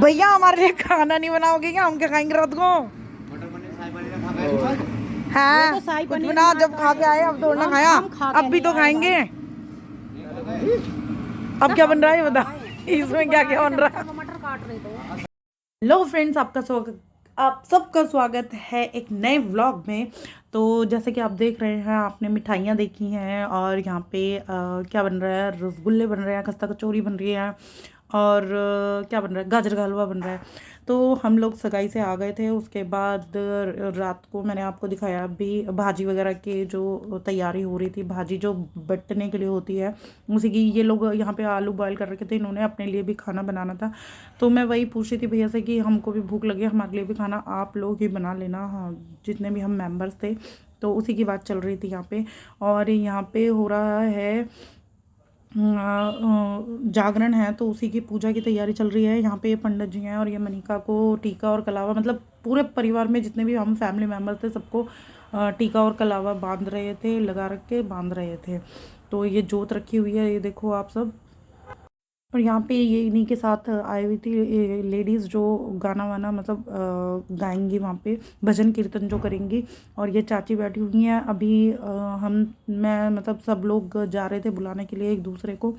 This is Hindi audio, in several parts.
भैया हमारे लिए खाना नहीं बनाओगे क्या? हम क्या खाएंगे रात को? हाँ कुछ बना, जब खा के आए अब थोड़ा खाया, अब भी तो खाएंगे। अब क्या बन रहा है बता, इसमें क्या क्या बन रहा है? हेलो फ्रेंड्स, आप सबका स्वागत है एक नए व्लॉग में। तो जैसे कि आप देख रहे हैं, आपने मिठाइयाँ देखी हैं और यहाँ पे क्या बन रहा है, रसगुल्ले बन रहे हैं, खस्ता कचौरी बन रही है और क्या बन रहा है, गाजर का हलवा बन रहा है। तो हम लोग सगाई से आ गए थे, उसके बाद रात को मैंने आपको दिखाया भी भाजी वगैरह की जो तैयारी हो रही थी। भाजी जो बटने के लिए होती है उसी की, ये लोग यहाँ पे आलू बॉयल कर रखे थे, इन्होंने अपने लिए भी खाना बनाना था। तो मैं वही पूछ रही थी भैया से कि हमको भी भूख लगी है, हमारे लिए भी खाना आप लोग ही बना लेना, हाँ जितने भी हम मेंबर्स थे। तो उसी की बात चल रही थी यहाँ पे। और यहाँ पे हो रहा है जागरण है, तो उसी की पूजा की तैयारी चल रही है। यहाँ पे ये पंडित जी हैं और ये मनिका को टीका और कलावा, मतलब पूरे परिवार में जितने भी हम फैमिली मेम्बर्स थे सबको टीका और कलावा बांध रहे थे, लगा रख के बांध रहे थे। तो ये जोत रखी हुई है, ये देखो आप सब। और यहाँ पे ये इन्हीं के साथ आई हुई थी लेडीज़ जो गाना वाना मतलब गाएंगी वहाँ पे, भजन कीर्तन जो करेंगी। और ये चाची बैठी हुई हैं अभी। मैं मतलब सब लोग जा रहे थे बुलाने के लिए एक दूसरे को।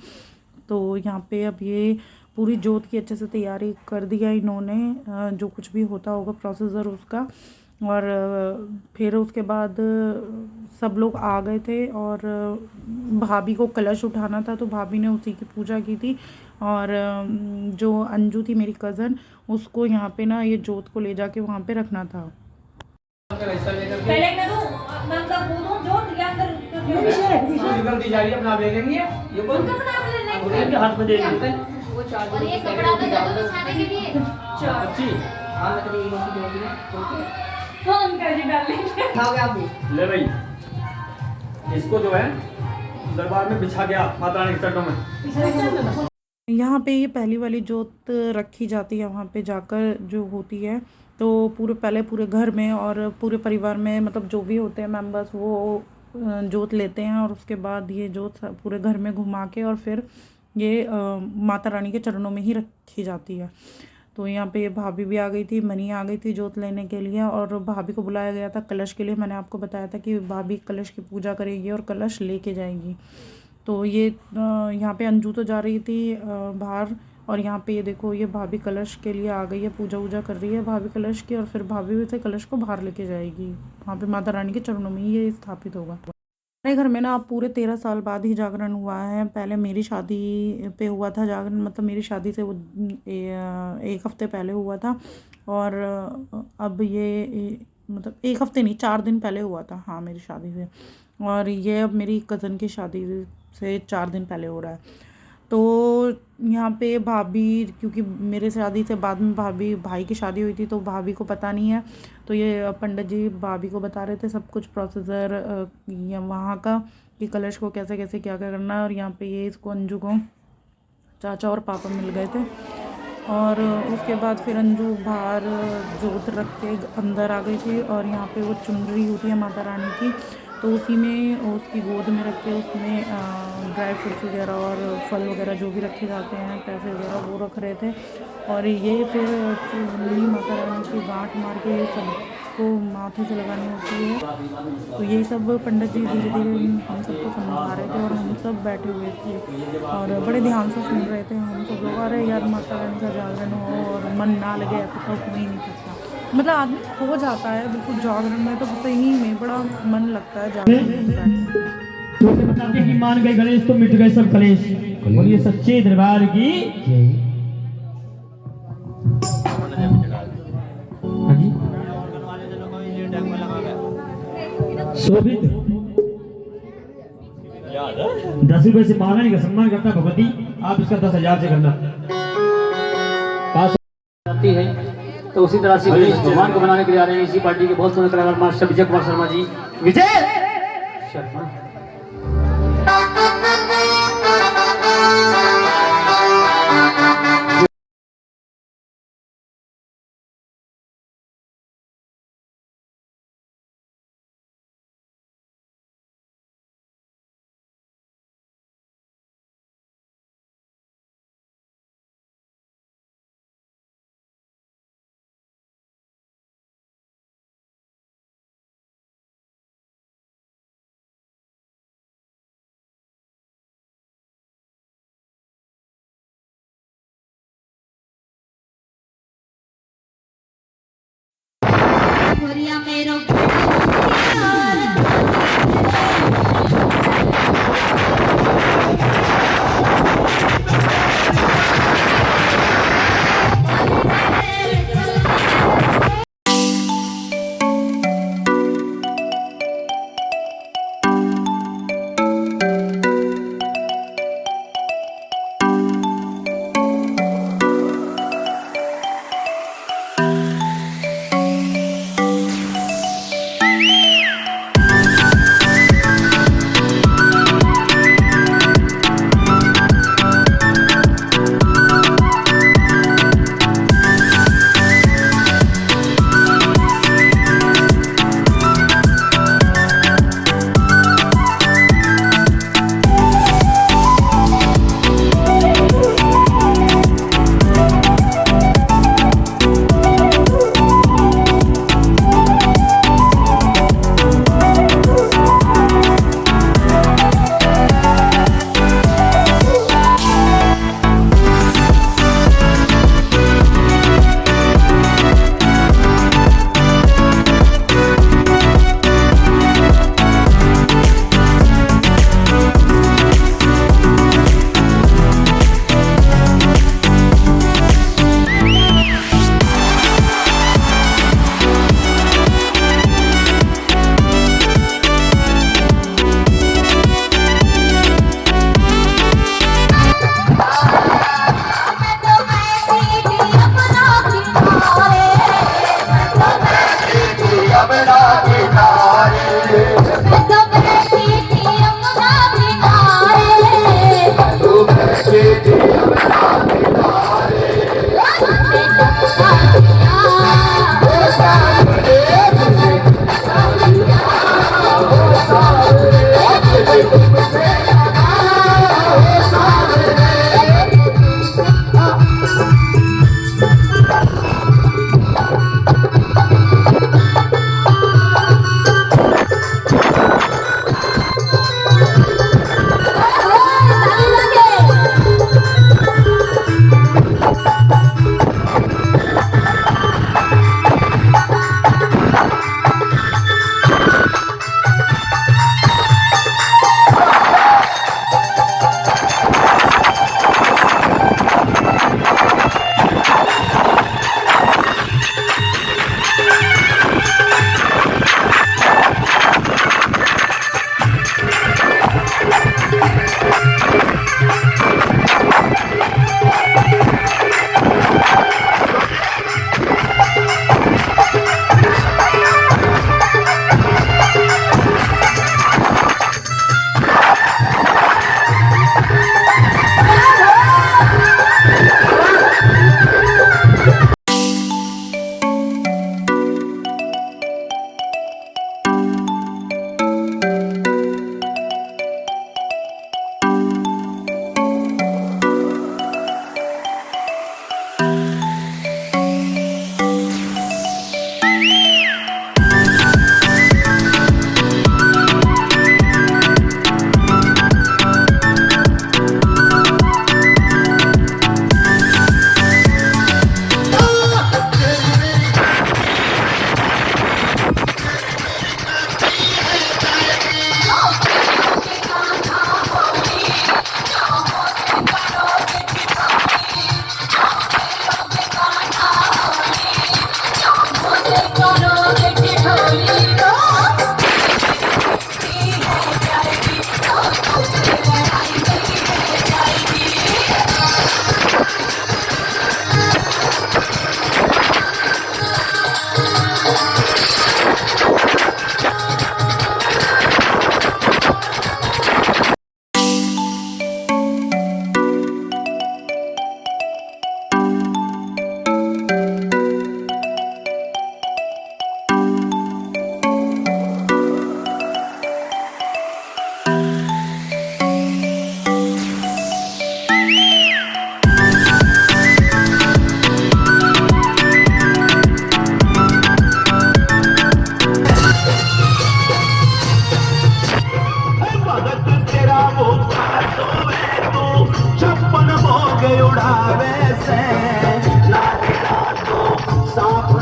तो यहाँ पे अब ये पूरी जोत की अच्छे से तैयारी कर दिया इन्होंने, जो कुछ भी होता होगा प्रोसीजर उसका। और फिर उसके बाद सब लोग आ गए थे और भाभी को कलश उठाना था, तो भाभी ने उसी की पूजा की थी। और जो अंजू थी मेरी कज़न, उसको यहाँ पे ना ये जोत को ले जाके वहाँ पे रखना था। पहले करूं, मतलब बोलूं जोत या फिर निकल दी जा रही है, अपना ले लेंगे ये कौन सा बना लेंगे हाथ में दे देंगे वो चार। और ये कपड़ा तो जब बिछाने के लिए अच्छी हां मतलब ये लोग जोड़ दिए कौन कर जी डाल लेंगे। खाओगे आप भी ले भाई, इसको जो है दरबार में बिछा गया माता रानी के चरणों में। यहाँ पे ये पहली वाली जोत रखी जाती है, वहाँ पे जाकर जो होती है। तो पूरे घर में और पूरे परिवार में मतलब जो भी होते हैं मेंबर्स वो जोत लेते हैं। और उसके बाद ये जोत पूरे घर में घुमा के और फिर ये माता रानी के चरणों में ही रखी जाती है। तो यहाँ पे ये भाभी भी आ गई थी, मनी आ गई थी जोत लेने के लिए। और भाभी को बुलाया गया था कलश के लिए, मैंने आपको बताया था कि भाभी कलश की पूजा करेगी और कलश लेके जाएगी। तो ये यहाँ पे अंजू तो जा रही थी बाहर। और यहाँ पे ये देखो ये भाभी कलश के लिए आ गई है, पूजा वूजा कर रही है भाभी कलश की। और फिर भाभी से कलश को बाहर लेके जाएगी, वहाँ पे माता रानी के चरणों में ही ये स्थापित होगा। हमारे घर में ना अब पूरे 13 साल बाद ही जागरण हुआ है। पहले मेरी शादी पे हुआ था जागरण, मतलब मेरी शादी से वो एक हफ्ते पहले हुआ था। और अब ये मतलब एक हफ्ते नहीं 4 दिन पहले हुआ था, हाँ मेरी शादी से। और ये अब मेरी कज़न की शादी से 4 दिन पहले हो रहा है। तो यहाँ पे भाभी, क्योंकि मेरे शादी से बाद में भाई की शादी हुई थी तो भाभी को पता नहीं है। तो ये पंडित जी भाभी को बता रहे थे सब कुछ प्रोसीजर वहाँ का, कि कलश को कैसे कैसे क्या क्या करना है। और यहाँ पे ये इसको अंजू को चाचा और पापा मिल गए थे। और उसके बाद फिर अंजू बाहर जोत रख के अंदर आ गई थी। और यहाँ पे वो चुनरी होती है माता रानी की, तो उसी में उसकी गोद में रख के उसमें ड्राई फ्रूट्स वगैरह और फल वगैरह जो भी रखे जाते हैं, पैसे वगैरह वो रख रहे थे। और ये फिर चुनरी माता रानी की गांठ मार के ये सबको माथे से लगानी होती है। तो ये सब पंडित जी धीरे धीरे हम सबको समझा रहे थे और हम सब बैठे हुए थे और बड़े ध्यान से सुन रहे थे। हम सब लोग, अरे यार माता रानी का जागरण हो और मन ना लगे ऐसा तो हो ही नहीं सकता। मतलब आदमी खो जाता है बिल्कुल जागरण में, तो सही में बड़ा मन लगता है जागरण में। तो बताते हैं कि मान गए गणेश तो मिट गए सब कलेश, बोलिए सच्चे दरबार की। हाँ जी शोभित 10 रुपए से महारानी का सम्मान करता भगवती, आप इसका 10,000 से करना पास होती है। तो उसी तरह से भगवान को बनाने के लिए आ रहे हैं इसी पार्टी के बहुत सारे कलाकार मास्टर विजय कुमार शर्मा जी, विजय शर्मा। छोरिया मेरो प्यार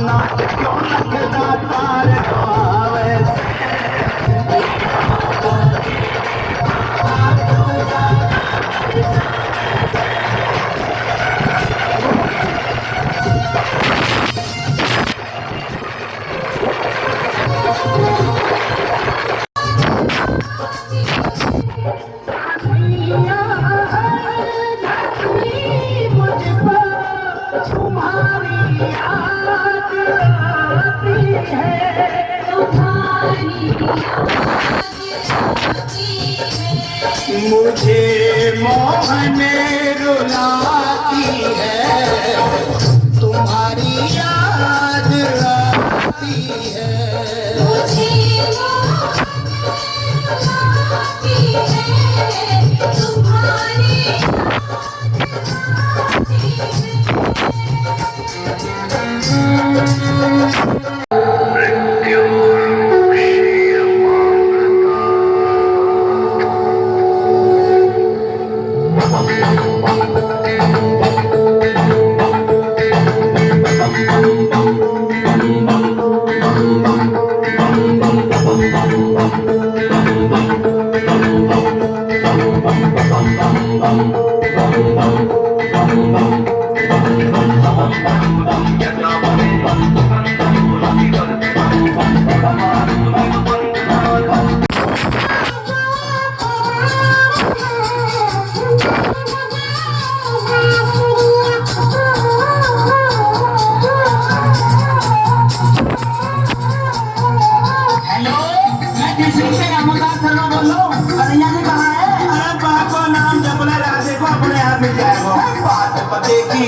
भावना क्यों लगता तार आवे मुझे मोहन रुलाती है तुम्हारी याद आती है मुझे रुलाती है तुम्हारी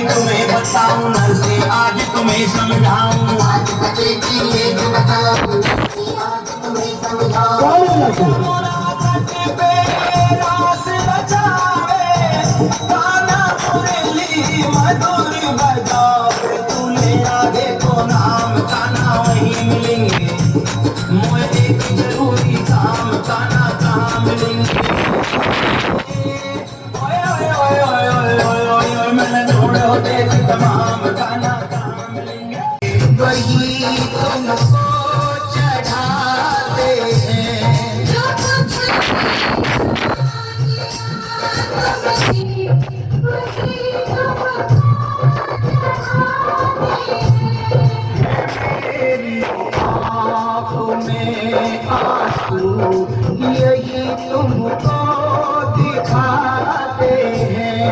तुम्हें बताऊं नर से आज तुम्हें समझाऊं आज बचे की एक बताऊं आज तुम्हें समझाऊं मुलाकात पे रास बचावे गाना मुरली मधुर बजावे तूने आगे को नाम गाना वहीं मिलेंगे मुझे एक जरूरी काम गाना कहाँ मिलेंगे तमाम गाना काम लेंगे वही तुमको चढ़ाते हैं मेरी आँखों में आंसू यही तुमको दिखाते हैं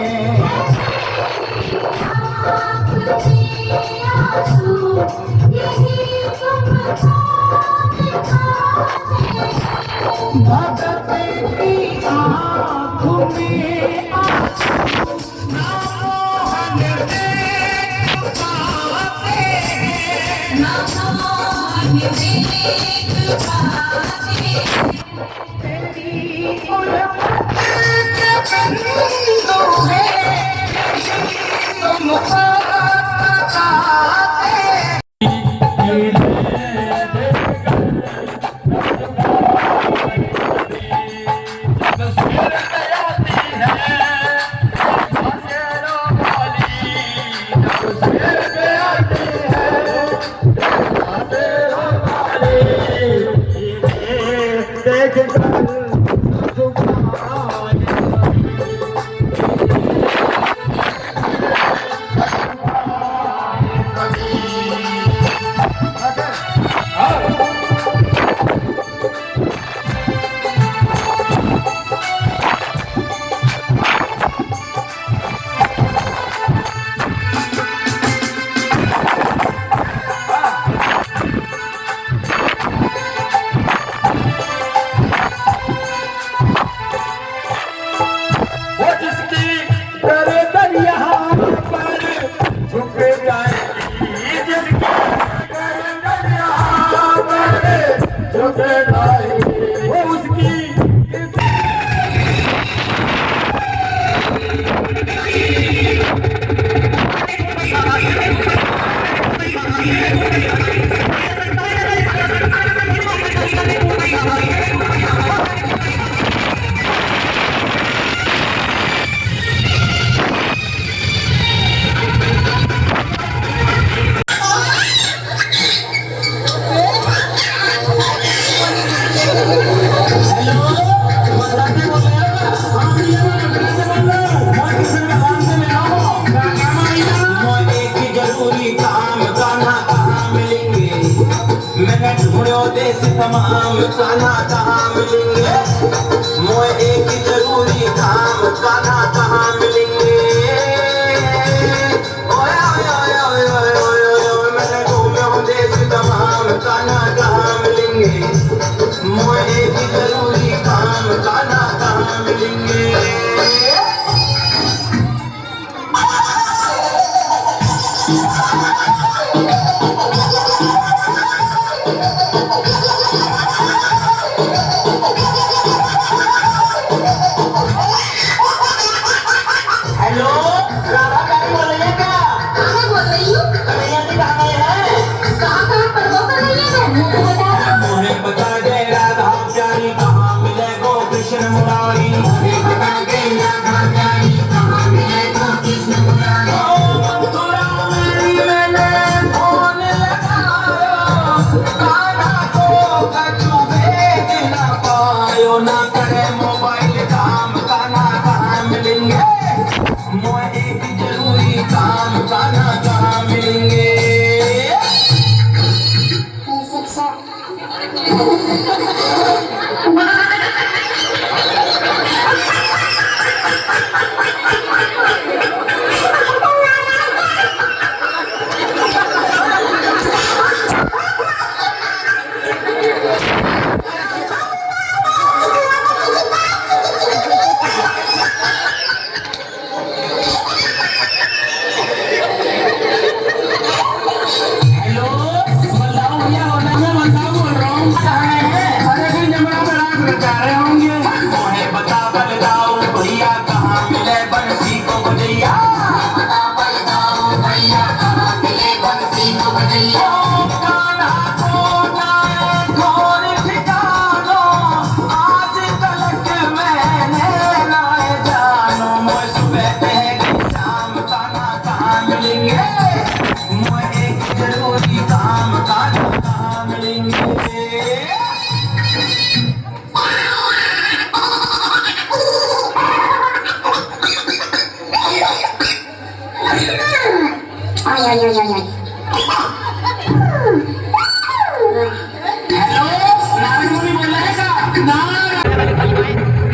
भगत की आँखों में आंसू मोहन देख पाते तेरी उल्फत के बिंदु है तुमको मैंने ढूंढो देश तमाम कान्हा कहाँ मिलेंगे मोए एक ही जरूरी काम कान्हा कहाँ मिलेंगे ओए ओए ओए ओए ओए ओए ओए मैंने ढूंढो देश तमाम कान्हा कहाँ मिलेंगे मोए एक ही जरूरी काम कान्हा कहाँ मिलेंगे हेलो राधा कहीं बोल रही है क्या कहाँ बोल रही हूँ? कन्हैया जी कहाँ गए हैं कहाँ पर वो कर रही है मैं बता मोहे बता दे राधा प्यारी कहाँ मिले गो कृष्ण मुरारी मोहे बता दे राधा प्यारी कहाँ मिले गो कृष्ण मुरारी मथुरा में मैंने फोन लगाया कान्हा को कछु भेज ना पायो ना करे मोबाइल काम कान्हा कहाँ मिलेंगे मोए एक जरूरी काम कान्हा कहाँ मिलेंगे हेलो बताओ भैया होटल में बताओ बोल रहा हूँ कहाँ है अरे फिर जमरा में रात बचा रहे होंगे मोहे बता बताओ भैया कहाँ मिले बंसी को बजैया बता बताओ भैया कहाँ मिले बंसी को बजैया कान्हा को जाए कौन ठिकानो आज तलक मैंने लाए जानो मोए सुबह कहेगी शाम कान्हा कहाँ मिलेंगे मोए एक जरूरी काम कान्हा कहाँ मिलेंगे आई आई आई आई हेलो नारायण मुनि बोल रहे हैं क्या नारायण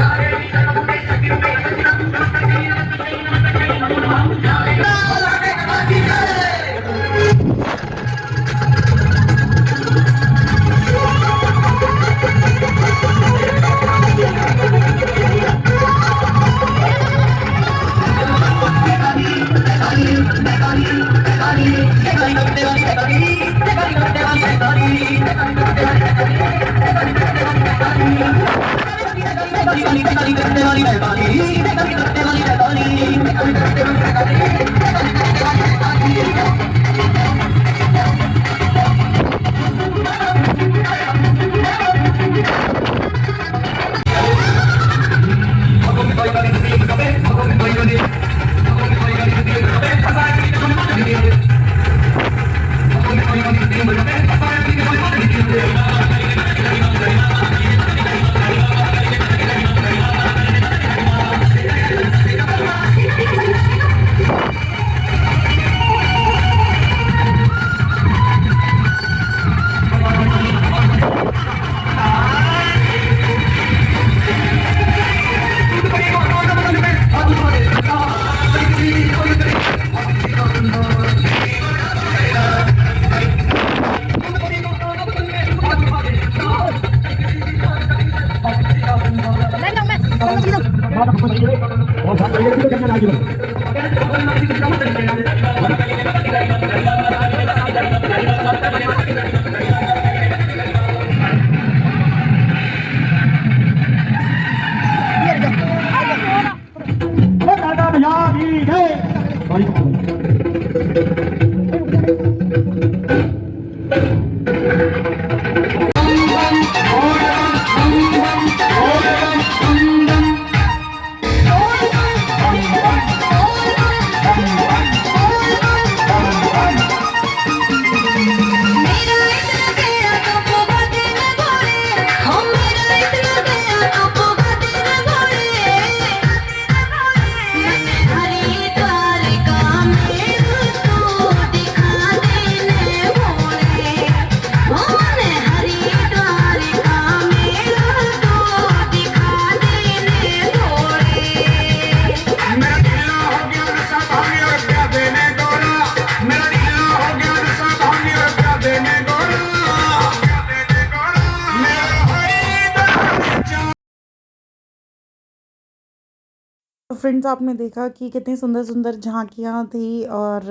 फ्रेंड्स, आपने देखा कि कितनी सुंदर सुंदर झांकियाँ थी और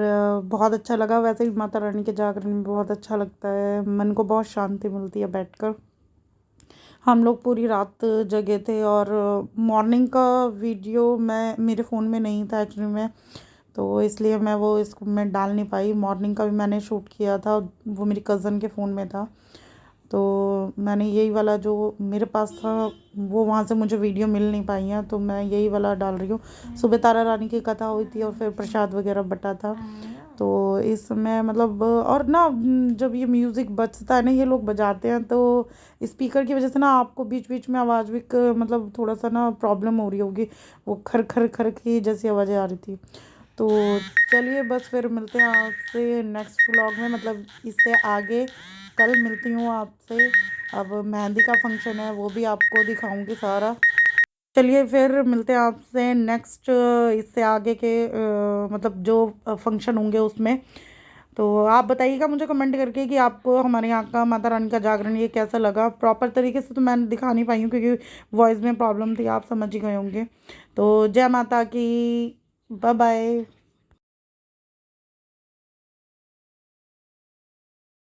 बहुत अच्छा लगा। वैसे भी माता रानी के जागरण में बहुत अच्छा लगता है, मन को बहुत शांति मिलती है बैठकर। हम लोग पूरी रात जगे थे और मॉर्निंग का वीडियो मैं मेरे फ़ोन में नहीं था एक्चुअली में, तो इसलिए मैं वो इसको मैं डाल नहीं पाई। मॉर्निंग का भी मैंने शूट किया था, वो मेरी कज़न के फ़ोन में था, तो मैंने यही वाला जो मेरे पास था वो वहाँ से मुझे वीडियो मिल नहीं पाई है, तो मैं यही वाला डाल रही हूँ। सुबह तारा रानी की कथा हुई थी और फिर प्रसाद वगैरह बटा था, तो इसमें मतलब और ना जब ये म्यूज़िक बजता है ना, ये लोग बजाते हैं, तो स्पीकर की वजह से ना आपको बीच बीच में आवाज़ भी मतलब थोड़ा सा ना प्रॉब्लम हो रही होगी, वो खर खर खर की जैसी आवाज़ें आ रही थी। तो चलिए बस फिर मिलते हैं आपसे नेक्स्ट व्लॉग में, मतलब इससे आगे कल मिलती हूँ आपसे। अब मेहंदी का फंक्शन है, वो भी आपको दिखाऊंगी सारा। चलिए फिर मिलते हैं आपसे नेक्स्ट इससे आगे के मतलब जो फंक्शन होंगे उसमें। तो आप बताइएगा मुझे कमेंट करके कि आपको हमारे यहाँ का माता रानी का जागरण ये कैसा लगा। प्रॉपर तरीके से तो मैं दिखा नहीं पाई हूँ क्योंकि वॉइस में प्रॉब्लम थी, आप समझ ही गए होंगे। तो जय माता की, बाय बाय।